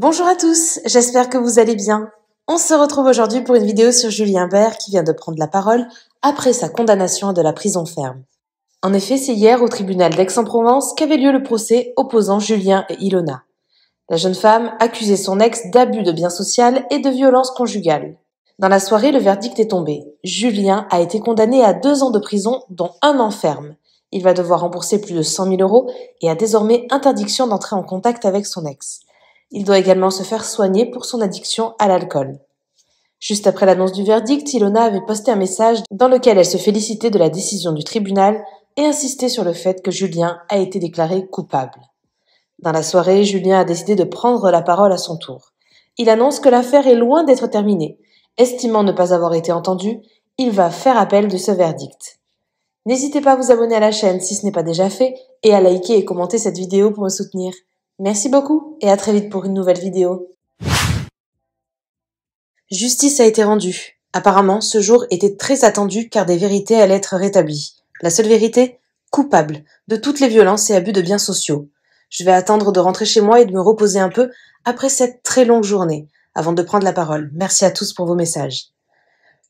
Bonjour à tous, j'espère que vous allez bien. On se retrouve aujourd'hui pour une vidéo sur Julien Bert qui vient de prendre la parole après sa condamnation à de la prison ferme. En effet, c'est hier au tribunal d'Aix-en-Provence qu'avait lieu le procès opposant Julien et Ilona. La jeune femme accusait son ex d'abus de biens sociaux et de violence conjugale. Dans la soirée, le verdict est tombé. Julien a été condamné à 2 ans de prison, dont 1 an ferme. Il va devoir rembourser plus de 100 000 € et a désormais interdiction d'entrer en contact avec son ex. Il doit également se faire soigner pour son addiction à l'alcool. Juste après l'annonce du verdict, Ilona avait posté un message dans lequel elle se félicitait de la décision du tribunal et insistait sur le fait que Julien a été déclaré coupable. Dans la soirée, Julien a décidé de prendre la parole à son tour. Il annonce que l'affaire est loin d'être terminée. Estimant ne pas avoir été entendu, il va faire appel de ce verdict. N'hésitez pas à vous abonner à la chaîne si ce n'est pas déjà fait et à liker et commenter cette vidéo pour me soutenir. Merci beaucoup et à très vite pour une nouvelle vidéo. Justice a été rendue. Apparemment, ce jour était très attendu car des vérités allaient être rétablies. La seule vérité ? Coupable de toutes les violences et abus de biens sociaux. Je vais attendre de rentrer chez moi et de me reposer un peu après cette très longue journée, avant de prendre la parole. Merci à tous pour vos messages.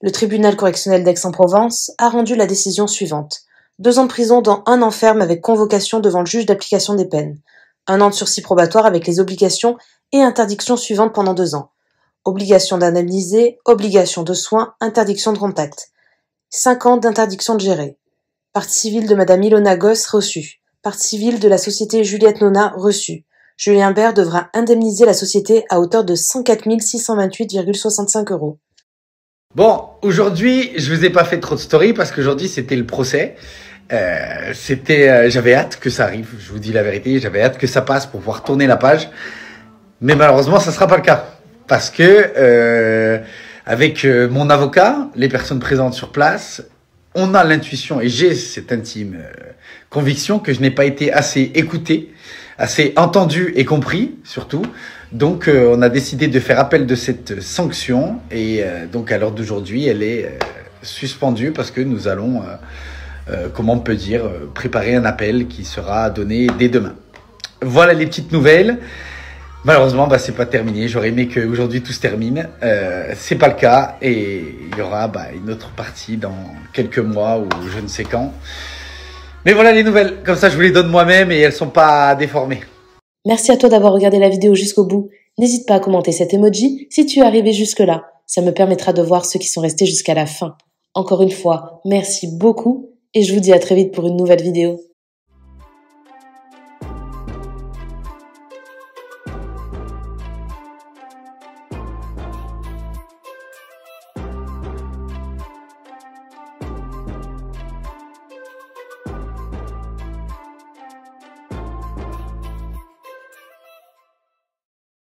Le tribunal correctionnel d'Aix-en-Provence a rendu la décision suivante. 2 ans de prison dont 1 an ferme avec convocation devant le juge d'application des peines. 1 an de sursis probatoire avec les obligations et interdictions suivantes pendant 2 ans. Obligation d'indemniser, obligation de soins, interdiction de contact. 5 ans d'interdiction de gérer. Partie civile de Madame Ilona Gosse reçue. Partie civile de la société Juliette Nona reçue. Julien Bert devra indemniser la société à hauteur de 104 628,65 €. Bon, aujourd'hui, je vous ai pas fait trop de story parce qu'aujourd'hui, c'était le procès. J'avais hâte que ça arrive, je vous dis la vérité, j'avais hâte que ça passe pour pouvoir tourner la page. Mais malheureusement, ça sera pas le cas. Parce que, avec mon avocat, les personnes présentes sur place, on a l'intuition, et j'ai cette intime conviction que je n'ai pas été assez écouté, assez entendu et compris, surtout. Donc, on a décidé de faire appel de cette sanction. Et donc, à l'heure d'aujourd'hui, elle est suspendue parce que nous allons, comment on peut dire, préparer un appel qui sera donné dès demain. Voilà les petites nouvelles. Malheureusement, c'est pas terminé. J'aurais aimé qu'aujourd'hui tout se termine. C'est pas le cas et il y aura une autre partie dans quelques mois ou je ne sais quand. Mais voilà les nouvelles. Comme ça, je vous les donne moi-même et elles sont pas déformées. Merci à toi d'avoir regardé la vidéo jusqu'au bout. N'hésite pas à commenter cet emoji si tu es arrivé jusque-là. Ça me permettra de voir ceux qui sont restés jusqu'à la fin. Encore une fois, merci beaucoup et je vous dis à très vite pour une nouvelle vidéo.